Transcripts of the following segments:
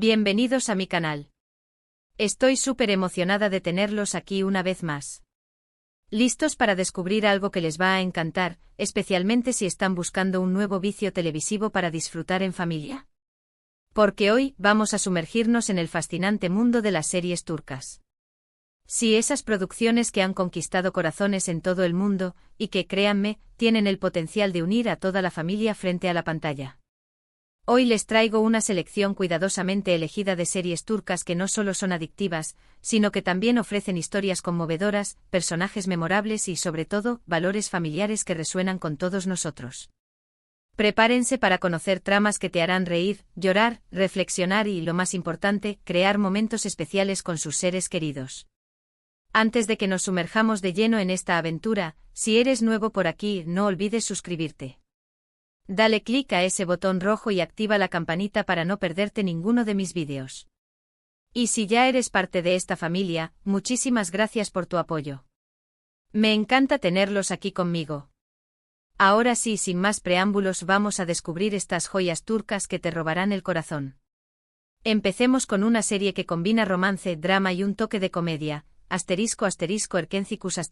Bienvenidos a mi canal. Estoy súper emocionada de tenerlos aquí una vez más. ¿Listos para descubrir algo que les va a encantar, especialmente si están buscando un nuevo vicio televisivo para disfrutar en familia? Porque hoy vamos a sumergirnos en el fascinante mundo de las series turcas. Sí, esas producciones que han conquistado corazones en todo el mundo, y que, créanme, tienen el potencial de unir a toda la familia frente a la pantalla. Hoy les traigo una selección cuidadosamente elegida de series turcas que no solo son adictivas, sino que también ofrecen historias conmovedoras, personajes memorables y, sobre todo, valores familiares que resuenan con todos nosotros. Prepárense para conocer tramas que te harán reír, llorar, reflexionar y, lo más importante, crear momentos especiales con sus seres queridos. Antes de que nos sumerjamos de lleno en esta aventura, si eres nuevo por aquí, no olvides suscribirte. Dale clic a ese botón rojo y activa la campanita para no perderte ninguno de mis vídeos. Y si ya eres parte de esta familia, muchísimas gracias por tu apoyo. Me encanta tenerlos aquí conmigo. Ahora sí, sin más preámbulos, vamos a descubrir estas joyas turcas que te robarán el corazón. Empecemos con una serie que combina romance, drama y un toque de comedia, ***Erkencikus***.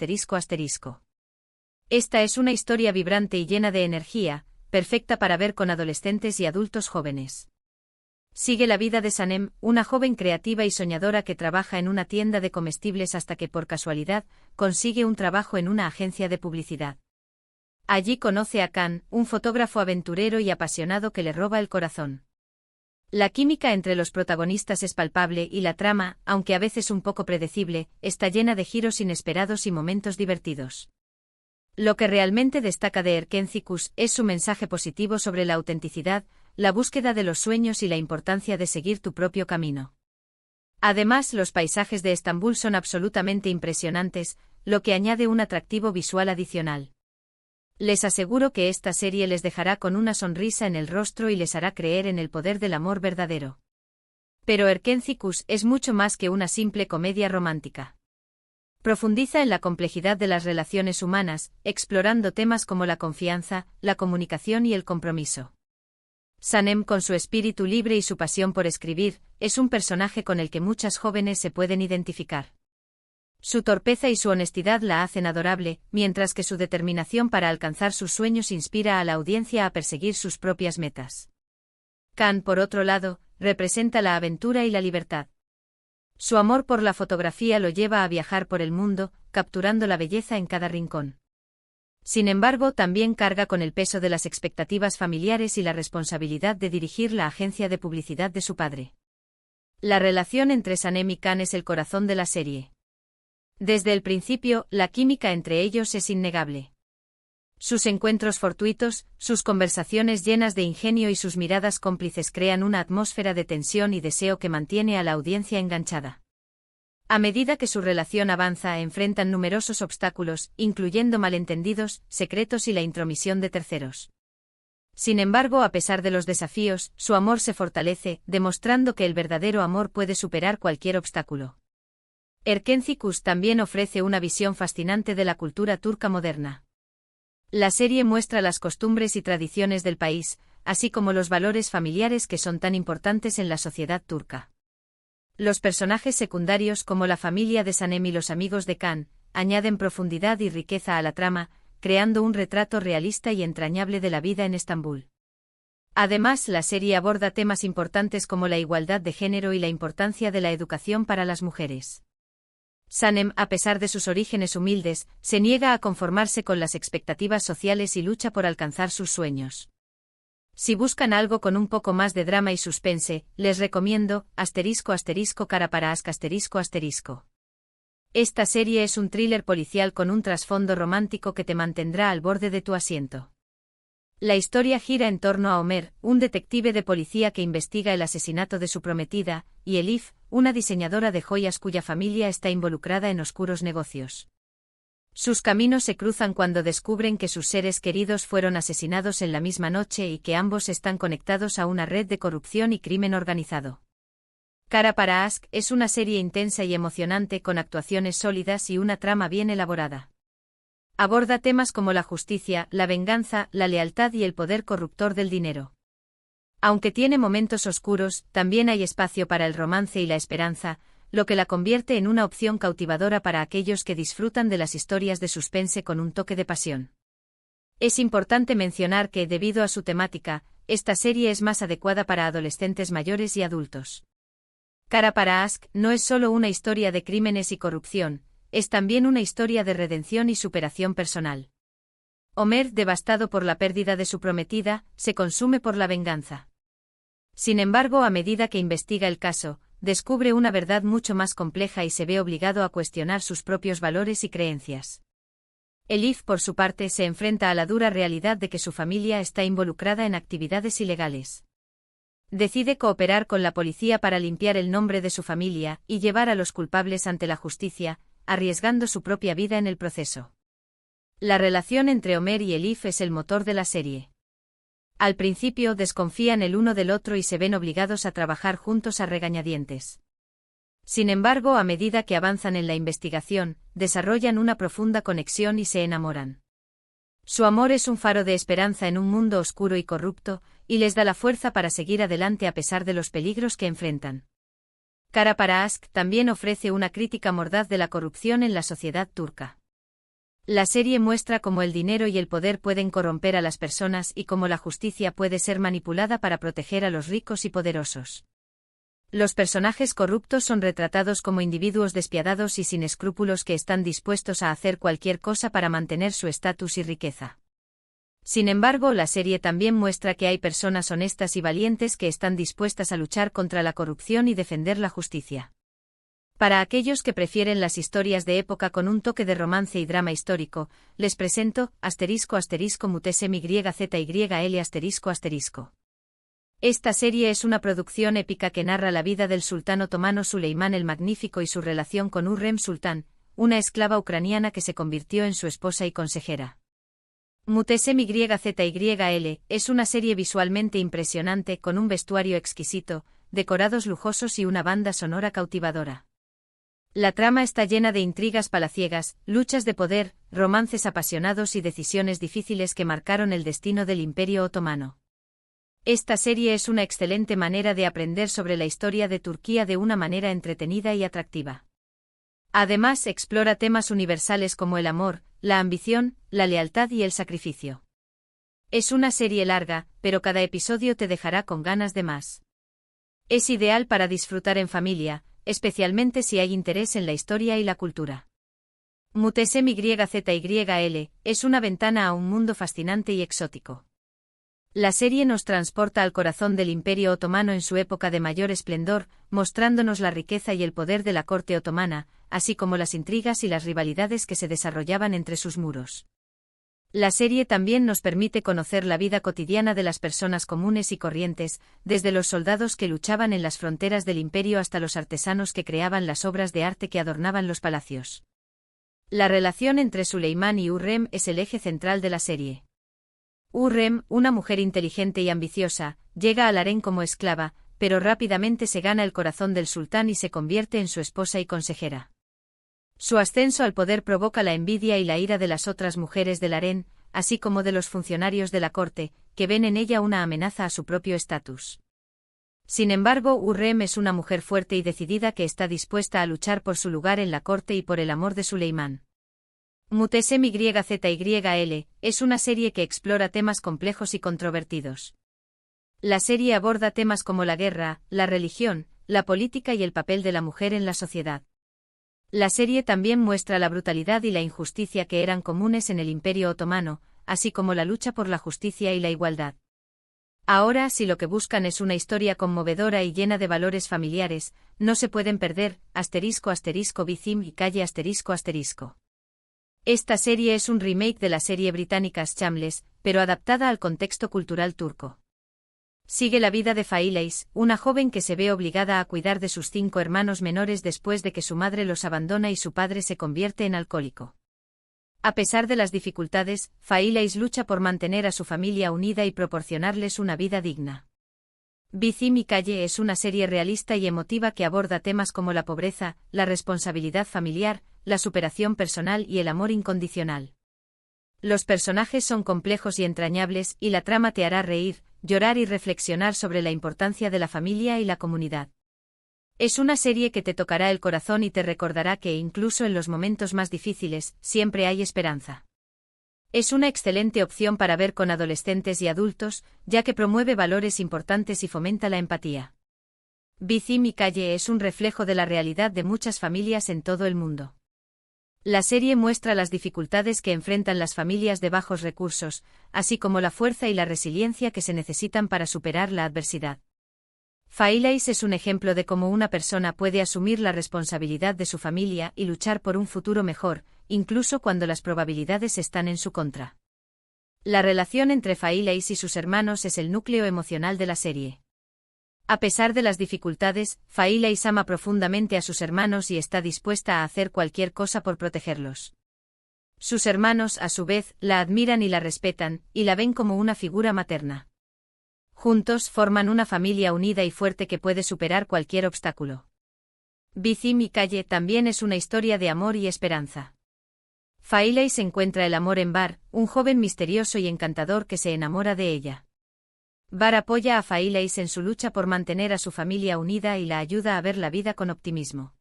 Esta es una historia vibrante y llena de energía, perfecta para ver con adolescentes y adultos jóvenes. Sigue la vida de Sanem, una joven creativa y soñadora que trabaja en una tienda de comestibles hasta que por casualidad consigue un trabajo en una agencia de publicidad. Allí conoce a Kaan, un fotógrafo aventurero y apasionado que le roba el corazón. La química entre los protagonistas es palpable y la trama, aunque a veces un poco predecible, está llena de giros inesperados y momentos divertidos. Lo que realmente destaca de Erkencikus es su mensaje positivo sobre la autenticidad, la búsqueda de los sueños y la importancia de seguir tu propio camino. Además, los paisajes de Estambul son absolutamente impresionantes, lo que añade un atractivo visual adicional. Les aseguro que esta serie les dejará con una sonrisa en el rostro y les hará creer en el poder del amor verdadero. Pero Erkencikus es mucho más que una simple comedia romántica. Profundiza en la complejidad de las relaciones humanas, explorando temas como la confianza, la comunicación y el compromiso. Sanem, con su espíritu libre y su pasión por escribir, es un personaje con el que muchas jóvenes se pueden identificar. Su torpeza y su honestidad la hacen adorable, mientras que su determinación para alcanzar sus sueños inspira a la audiencia a perseguir sus propias metas. Kaan, por otro lado, representa la aventura y la libertad. Su amor por la fotografía lo lleva a viajar por el mundo, capturando la belleza en cada rincón. Sin embargo, también carga con el peso de las expectativas familiares y la responsabilidad de dirigir la agencia de publicidad de su padre. La relación entre Sanem y Kaan es el corazón de la serie. Desde el principio, la química entre ellos es innegable. Sus encuentros fortuitos, sus conversaciones llenas de ingenio y sus miradas cómplices crean una atmósfera de tensión y deseo que mantiene a la audiencia enganchada. A medida que su relación avanza, enfrentan numerosos obstáculos, incluyendo malentendidos, secretos y la intromisión de terceros. Sin embargo, a pesar de los desafíos, su amor se fortalece, demostrando que el verdadero amor puede superar cualquier obstáculo. Erkencikus también ofrece una visión fascinante de la cultura turca moderna. La serie muestra las costumbres y tradiciones del país, así como los valores familiares que son tan importantes en la sociedad turca. Los personajes secundarios como la familia de Sanem y los amigos de Kaan, añaden profundidad y riqueza a la trama, creando un retrato realista y entrañable de la vida en Estambul. Además, la serie aborda temas importantes como la igualdad de género y la importancia de la educación para las mujeres. Sanem, a pesar de sus orígenes humildes, se niega a conformarse con las expectativas sociales y lucha por alcanzar sus sueños. Si buscan algo con un poco más de drama y suspense, les recomiendo ***Kara para Ask***. Esta serie es un thriller policial con un trasfondo romántico que te mantendrá al borde de tu asiento. La historia gira en torno a Omer, un detective de policía que investiga el asesinato de su prometida, y Elif, una diseñadora de joyas cuya familia está involucrada en oscuros negocios. Sus caminos se cruzan cuando descubren que sus seres queridos fueron asesinados en la misma noche y que ambos están conectados a una red de corrupción y crimen organizado. Kara para Ask es una serie intensa y emocionante con actuaciones sólidas y una trama bien elaborada. Aborda temas como la justicia, la venganza, la lealtad y el poder corruptor del dinero. Aunque tiene momentos oscuros, también hay espacio para el romance y la esperanza, lo que la convierte en una opción cautivadora para aquellos que disfrutan de las historias de suspense con un toque de pasión. Es importante mencionar que, debido a su temática, esta serie es más adecuada para adolescentes mayores y adultos. Cara para Ask no es solo una historia de crímenes y corrupción, es también una historia de redención y superación personal. Homer, devastado por la pérdida de su prometida, se consume por la venganza. Sin embargo, a medida que investiga el caso, descubre una verdad mucho más compleja y se ve obligado a cuestionar sus propios valores y creencias. Elif, por su parte, se enfrenta a la dura realidad de que su familia está involucrada en actividades ilegales. Decide cooperar con la policía para limpiar el nombre de su familia y llevar a los culpables ante la justicia, arriesgando su propia vida en el proceso. La relación entre Homer y Elif es el motor de la serie. Al principio desconfían el uno del otro y se ven obligados a trabajar juntos a regañadientes. Sin embargo, a medida que avanzan en la investigación, desarrollan una profunda conexión y se enamoran. Su amor es un faro de esperanza en un mundo oscuro y corrupto, y les da la fuerza para seguir adelante a pesar de los peligros que enfrentan. Cara para Ask también ofrece una crítica mordaz de la corrupción en la sociedad turca. La serie muestra cómo el dinero y el poder pueden corromper a las personas y cómo la justicia puede ser manipulada para proteger a los ricos y poderosos. Los personajes corruptos son retratados como individuos despiadados y sin escrúpulos que están dispuestos a hacer cualquier cosa para mantener su estatus y riqueza. Sin embargo, la serie también muestra que hay personas honestas y valientes que están dispuestas a luchar contra la corrupción y defender la justicia. Para aquellos que prefieren las historias de época con un toque de romance y drama histórico, les presento ***MYZYL***. Esta serie es una producción épica que narra la vida del sultán otomano Suleimán el Magnífico y su relación con Hürrem Sultán, una esclava ucraniana que se convirtió en su esposa y consejera. ***MYZYL es una serie visualmente impresionante con un vestuario exquisito, decorados lujosos y una banda sonora cautivadora. La trama está llena de intrigas palaciegas, luchas de poder, romances apasionados y decisiones difíciles que marcaron el destino del Imperio Otomano. Esta serie es una excelente manera de aprender sobre la historia de Turquía de una manera entretenida y atractiva. Además, explora temas universales como el amor, la ambición, la lealtad y el sacrificio. Es una serie larga, pero cada episodio te dejará con ganas de más. Es ideal para disfrutar en familia, especialmente si hay interés en la historia y la cultura. ***MYZYL es una ventana a un mundo fascinante y exótico. La serie nos transporta al corazón del Imperio Otomano en su época de mayor esplendor, mostrándonos la riqueza y el poder de la corte otomana, así como las intrigas y las rivalidades que se desarrollaban entre sus muros. La serie también nos permite conocer la vida cotidiana de las personas comunes y corrientes, desde los soldados que luchaban en las fronteras del imperio hasta los artesanos que creaban las obras de arte que adornaban los palacios. La relación entre Suleimán y Hürrem es el eje central de la serie. Hürrem, una mujer inteligente y ambiciosa, llega al harén como esclava, pero rápidamente se gana el corazón del sultán y se convierte en su esposa y consejera. Su ascenso al poder provoca la envidia y la ira de las otras mujeres del harén, así como de los funcionarios de la corte, que ven en ella una amenaza a su propio estatus. Sin embargo, Hürrem es una mujer fuerte y decidida que está dispuesta a luchar por su lugar en la corte y por el amor de Suleimán. ***MYZYL es una serie que explora temas complejos y controvertidos. La serie aborda temas como la guerra, la religión, la política y el papel de la mujer en la sociedad. La serie también muestra la brutalidad y la injusticia que eran comunes en el Imperio Otomano, así como la lucha por la justicia y la igualdad. Ahora, si lo que buscan es una historia conmovedora y llena de valores familiares, no se pueden perder ***Bizim y calle ***. Esta serie es un remake de la serie británica Shameless, pero adaptada al contexto cultural turco. Sigue la vida de Faileys, una joven que se ve obligada a cuidar de sus 5 hermanos menores después de que su madre los abandona y su padre se convierte en alcohólico. A pesar de las dificultades, Faileys lucha por mantener a su familia unida y proporcionarles una vida digna. Bizim y calle es una serie realista y emotiva que aborda temas como la pobreza, la responsabilidad familiar, la superación personal y el amor incondicional. Los personajes son complejos y entrañables y la trama te hará reír, llorar y reflexionar sobre la importancia de la familia y la comunidad. Es una serie que te tocará el corazón y te recordará que, incluso en los momentos más difíciles, siempre hay esperanza. Es una excelente opción para ver con adolescentes y adultos, ya que promueve valores importantes y fomenta la empatía. Bici mi calle es un reflejo de la realidad de muchas familias en todo el mundo. La serie muestra las dificultades que enfrentan las familias de bajos recursos, así como la fuerza y la resiliencia que se necesitan para superar la adversidad. Failais es un ejemplo de cómo una persona puede asumir la responsabilidad de su familia y luchar por un futuro mejor, incluso cuando las probabilidades están en su contra. La relación entre Failais y sus hermanos es el núcleo emocional de la serie. A pesar de las dificultades, Failais ama profundamente a sus hermanos y está dispuesta a hacer cualquier cosa por protegerlos. Sus hermanos, a su vez, la admiran y la respetan, y la ven como una figura materna. Juntos forman una familia unida y fuerte que puede superar cualquier obstáculo. Bici mi calle también es una historia de amor y esperanza. Failais encuentra el amor en Bar, un joven misterioso y encantador que se enamora de ella. Bar apoya a Failais en su lucha por mantener a su familia unida y la ayuda a ver la vida con optimismo.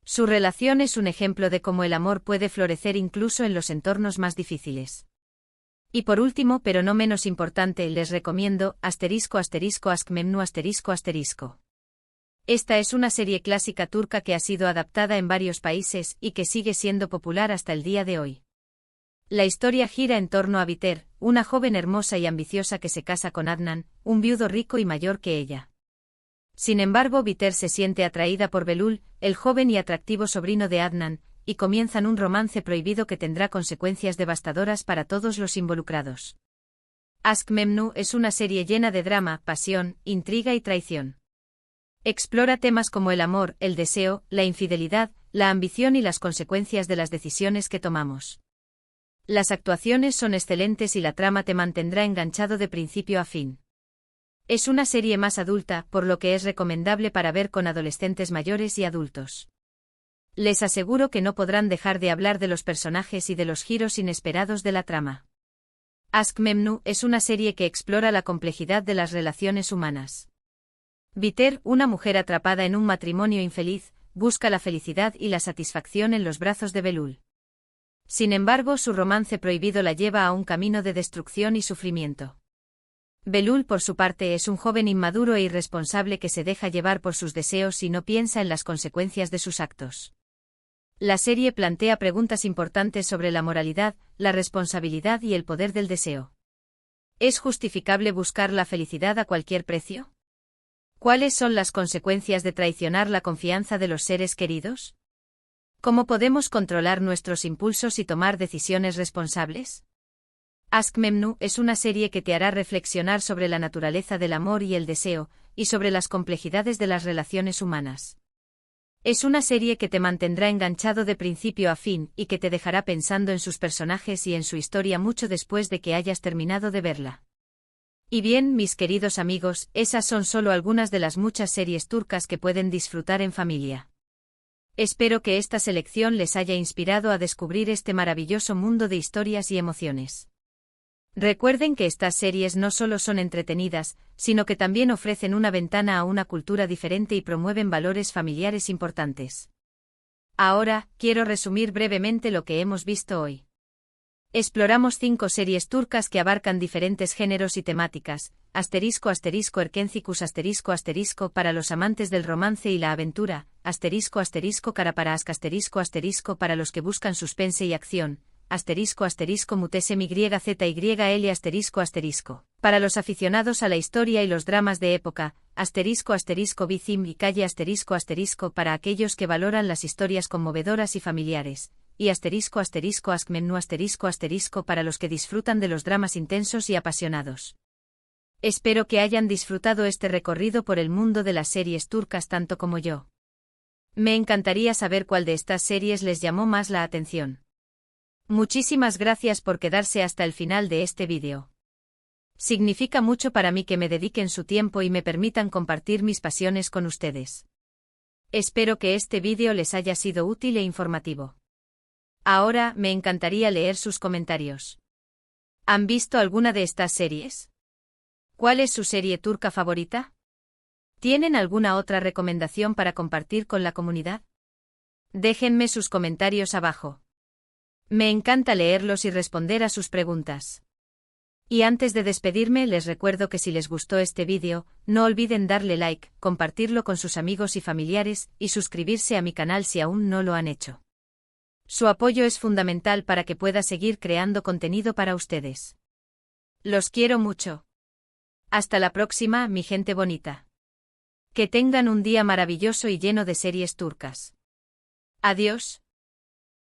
Su relación es un ejemplo de cómo el amor puede florecer incluso en los entornos más difíciles. Y por último, pero no menos importante, les recomiendo **Askmemnu**. Esta es una serie clásica turca que ha sido adaptada en varios países y que sigue siendo popular hasta el día de hoy. La historia gira en torno a Biter, una joven hermosa y ambiciosa que se casa con Adnan, un viudo rico y mayor que ella. Sin embargo, Biter se siente atraída por Belul, el joven y atractivo sobrino de Adnan, y comienzan un romance prohibido que tendrá consecuencias devastadoras para todos los involucrados. Askmemnu es una serie llena de drama, pasión, intriga y traición. Explora temas como el amor, el deseo, la infidelidad, la ambición y las consecuencias de las decisiones que tomamos. Las actuaciones son excelentes y la trama te mantendrá enganchado de principio a fin. Es una serie más adulta, por lo que es recomendable para ver con adolescentes mayores y adultos. Les aseguro que no podrán dejar de hablar de los personajes y de los giros inesperados de la trama. Askmemnu es una serie que explora la complejidad de las relaciones humanas. Biter, una mujer atrapada en un matrimonio infeliz, busca la felicidad y la satisfacción en los brazos de Belul. Sin embargo, su romance prohibido la lleva a un camino de destrucción y sufrimiento. Belul, por su parte, es un joven inmaduro e irresponsable que se deja llevar por sus deseos y no piensa en las consecuencias de sus actos. La serie plantea preguntas importantes sobre la moralidad, la responsabilidad y el poder del deseo. ¿Es justificable buscar la felicidad a cualquier precio? ¿Cuáles son las consecuencias de traicionar la confianza de los seres queridos? ¿Cómo podemos controlar nuestros impulsos y tomar decisiones responsables? Askmemnu es una serie que te hará reflexionar sobre la naturaleza del amor y el deseo, y sobre las complejidades de las relaciones humanas. Es una serie que te mantendrá enganchado de principio a fin y que te dejará pensando en sus personajes y en su historia mucho después de que hayas terminado de verla. Y bien, mis queridos amigos, esas son solo algunas de las muchas series turcas que pueden disfrutar en familia. Espero que esta selección les haya inspirado a descubrir este maravilloso mundo de historias y emociones. Recuerden que estas series no solo son entretenidas, sino que también ofrecen una ventana a una cultura diferente y promueven valores familiares importantes. Ahora, quiero resumir brevemente lo que hemos visto hoy. Exploramos 5 series turcas que abarcan diferentes géneros y temáticas, **Erkencicus** para los amantes del romance y la aventura, **Karaparask** para los que buscan suspense y acción, **Mutesem***YZYL** para los aficionados a la historia y los dramas de época, **Bicim y calle **, para aquellos que valoran las historias conmovedoras y familiares, y **Askmemnu** para los que disfrutan de los dramas intensos y apasionados. Espero que hayan disfrutado este recorrido por el mundo de las series turcas tanto como yo. Me encantaría saber cuál de estas series les llamó más la atención. Muchísimas gracias por quedarse hasta el final de este vídeo. Significa mucho para mí que me dediquen su tiempo y me permitan compartir mis pasiones con ustedes. Espero que este vídeo les haya sido útil e informativo. Ahora, me encantaría leer sus comentarios. ¿Han visto alguna de estas series? ¿Cuál es su serie turca favorita? ¿Tienen alguna otra recomendación para compartir con la comunidad? Déjenme sus comentarios abajo. Me encanta leerlos y responder a sus preguntas. Y antes de despedirme les recuerdo que si les gustó este vídeo, no olviden darle like, compartirlo con sus amigos y familiares, y suscribirse a mi canal si aún no lo han hecho. Su apoyo es fundamental para que pueda seguir creando contenido para ustedes. Los quiero mucho. Hasta la próxima, mi gente bonita. Que tengan un día maravilloso y lleno de series turcas. Adiós.